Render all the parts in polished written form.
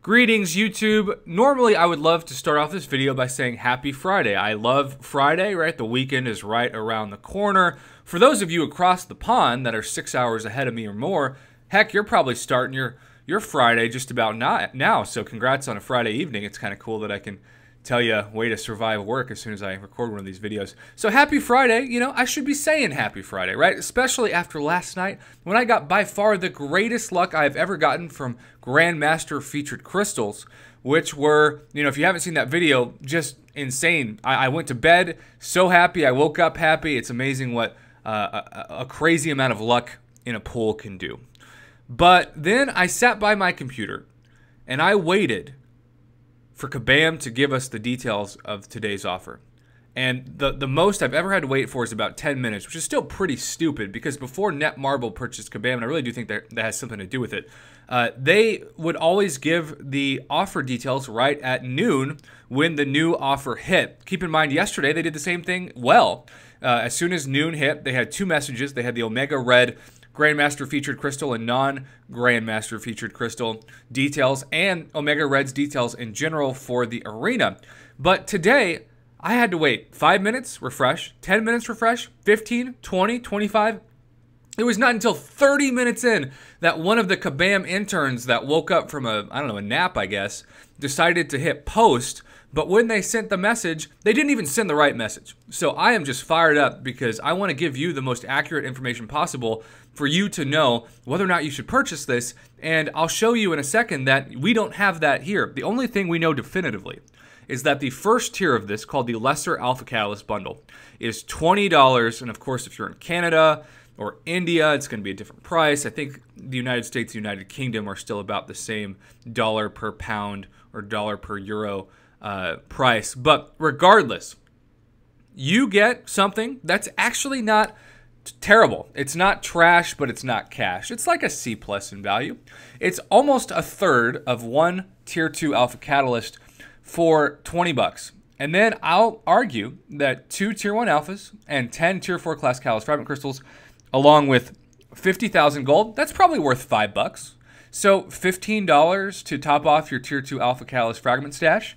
Greetings, YouTube. Normally, I would love to start off this video by saying Happy Friday. I love Friday, right? The weekend is right around the corner. For those of you across the pond that are 6 hours ahead of me or more, heck, you're probably starting your Friday just about now. So congrats on a Friday evening. It's kind of cool that I can tell you a way to survive work as soon as I record one of these videos. So happy Friday. You know, I should be saying happy Friday, right? Especially after last night when I got by far the greatest luck I've ever gotten from Grandmaster featured crystals, which were, you know, if you haven't seen that video, just insane. I went to bed so happy. I woke up happy. It's amazing what a crazy amount of luck in a pool can do. But then I sat by my computer and I waited for Kabam to give us the details of today's offer. And the most I've ever had to wait for is about 10 minutes, which is still pretty stupid because before Netmarble purchased Kabam, and I really do think that has something to do with it, they would always give the offer details right at noon when the new offer hit. Keep in mind, yesterday they did the same thing well. As soon as noon hit, they had two messages. They had the Omega Red Grandmaster featured crystal and non-Grandmaster featured crystal details and Omega Red's details in general for the arena. But today, I had to wait 5 minutes, refresh, 10 minutes, refresh, 15, 20, 25. It was not until 30 minutes in that one of the Kabam interns that woke up from a nap, I guess, decided to hit post. But when they sent the message, they didn't even send the right message. So I am just fired up because I want to give you the most accurate information possible for you to know whether or not you should purchase this. And I'll show you in a second that we don't have that here. The only thing we know definitively is that the first tier of this, called the Lesser Alpha Catalyst Bundle, is $20. And of course, if you're in Canada or India, it's going to be a different price. I think the United States and United Kingdom are still about the same dollar per pound or dollar per euro price. But regardless, you get something that's actually not terrible. It's not trash, but it's not cash. It's like a C+ in value. It's almost a third of one Tier 2 Alpha Catalyst for 20 bucks. And then I'll argue that 2 Tier 1 Alphas and 10 Tier 4 Class Catalyst Fragment Crystals, along with 50,000 gold, that's probably worth $5. So $15 to top off your Tier 2 Alpha Catalyst Fragment stash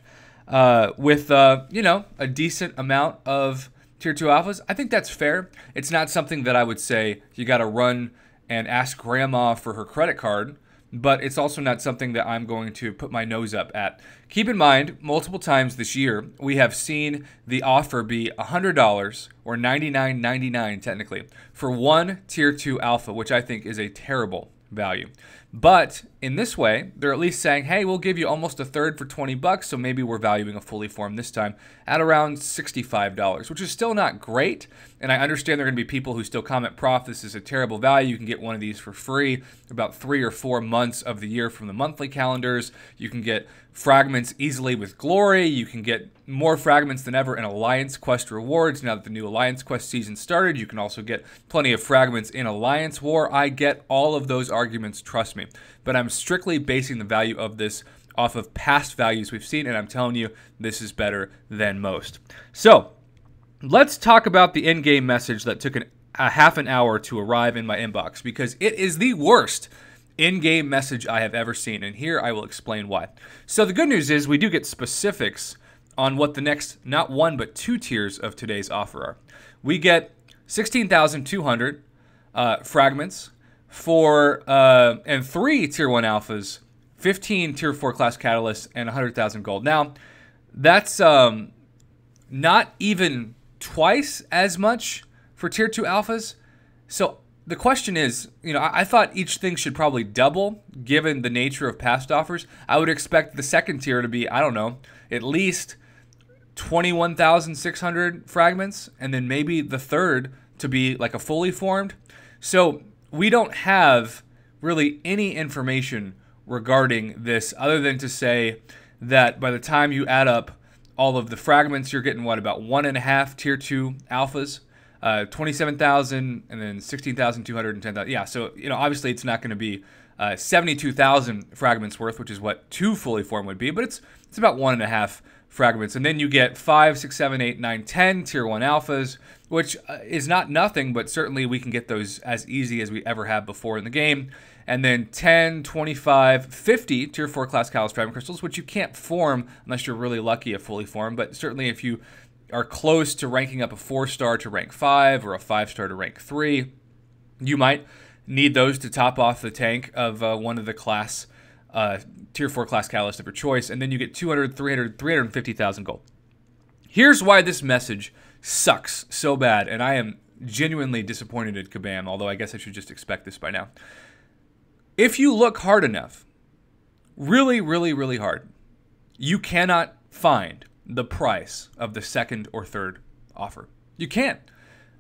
with, you know, a decent amount of Tier 2 Alphas. I think that's fair. It's not something that I would say you got to run and ask grandma for her credit card, but it's also not something that I'm going to put my nose up at. Keep in mind, multiple times this year, we have seen the offer be $100 or $99.99 technically for one Tier 2 Alpha, which I think is a terrible value. But in this way, they're at least saying, hey, we'll give you almost a third for 20 bucks, so maybe we're valuing a fully formed this time at around $65, which is still not great. And I understand there are going to be people who still comment, Prof, this is a terrible value. You can get one of these for free about 3 or 4 months of the year from the monthly calendars. You can get fragments easily with Glory. You can get more fragments than ever in Alliance Quest rewards. Now that the new Alliance Quest season started, you can also get plenty of fragments in Alliance War. I get all of those arguments, trust me. But I'm strictly basing the value of this off of past values we've seen, and I'm telling you, this is better than most. So let's talk about the in-game message that took a half an hour to arrive in my inbox, because it is the worst in-game message I have ever seen, and here I will explain why. So the good news is we do get specifics on what the next, not one, but 2 tiers of today's offer are. We get 16,200 fragments for and 3 Tier 1 Alphas, 15 Tier 4 Class Catalysts, and 100,000 gold. Now, that's not even twice as much for Tier 2 Alphas. So the question is, you know, I thought each thing should probably double given the nature of past offers. I would expect the second tier to be, I don't know, at least 21,600 fragments, and then maybe the third to be like a fully formed. So we don't have really any information regarding this other than to say that by the time you add up all of the fragments, you're getting, what, about 1.5 Tier 2 Alphas, 27,000, and then 16,200 and 10,000. Yeah, so, you know, obviously it's not going to be 72,000 fragments worth, which is what 2 fully formed would be, but it's about 1.5 fragments. And then you get 5, 6, 7, 8, 9, 10 Tier 1 Alphas, which is not nothing, but certainly we can get those as easy as we ever have before in the game. and then 10, 25, 50 Tier 4 Class Kalos Dragon Crystals, which you can't form unless you're really lucky at fully formed, but certainly if you are close to ranking up a 4-star to rank 5 or a 5-star to rank 3, you might need those to top off the tank of one of the class Tier 4 Class Kalos of your choice, and then you get 200, 300, 350,000 gold. Here's why this message sucks so bad, and I am genuinely disappointed at Kabam, although I guess I should just expect this by now. If you look hard enough, really, really, really hard, you cannot find the price of the second or third offer. You can't.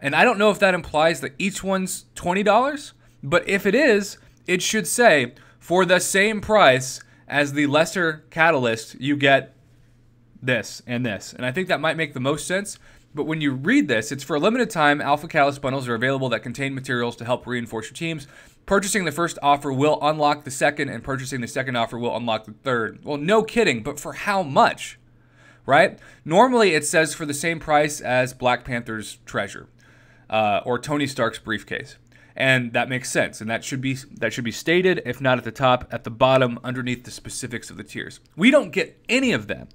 And I don't know if that implies that each one's $20, but if it is, it should say, for the same price as the lesser catalyst, you get this and this. And I think that might make the most sense. But when you read this, it's for a limited time. Alpha Kalos bundles are available that contain materials to help reinforce your teams. Purchasing the first offer will unlock the second, and purchasing the second offer will unlock the third. Well, no kidding, but for how much? Right? Normally, it says for the same price as Black Panther's treasure or Tony Stark's briefcase. And that makes sense, and that should be stated, if not at the top, at the bottom, underneath the specifics of the tiers. We don't get any of that.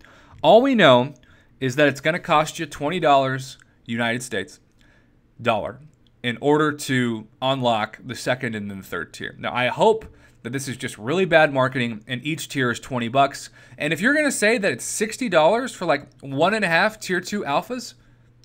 All we know is that it's going to cost you $20 United States dollar in order to unlock the second and then the third tier. Now, I hope that this is just really bad marketing and each tier is 20 bucks. And if you're going to say that it's $60 for like 1.5 tier 2 alphas,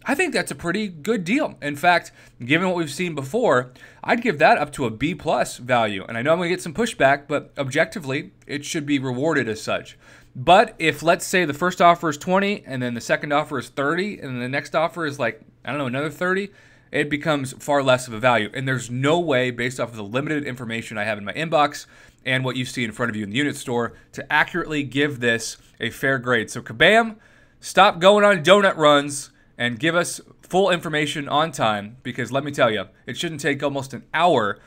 I think that's a pretty good deal. In fact, given what we've seen before, I'd give that up to a B+ value. And I know I'm going to get some pushback, but objectively, it should be rewarded as such. But if, let's say, the first offer is 20, and then the second offer is 30, and then the next offer is like, I don't know, another 30, it becomes far less of a value. And there's no way, based off of the limited information I have in my inbox and what you see in front of you in the unit store, to accurately give this a fair grade. So Kabam, stop going on donut runs and give us full information on time, because let me tell you, it shouldn't take almost an hour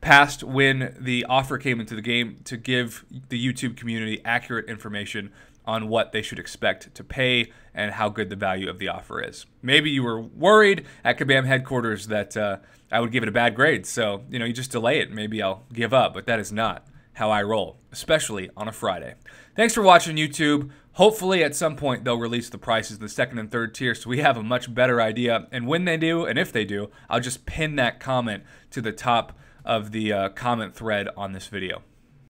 past when the offer came into the game to give the YouTube community accurate information on what they should expect to pay and how good the value of the offer is. Maybe you were worried at Kabam headquarters that I would give it a bad grade, so you just delay it. Maybe I'll give up, but that is not how I roll, especially on a Friday. Thanks for watching, YouTube. Hopefully at some point they'll release the prices of the second and third tier so we have a much better idea. And when they do, and if they do, I'll just pin that comment to the top of the comment thread on this video.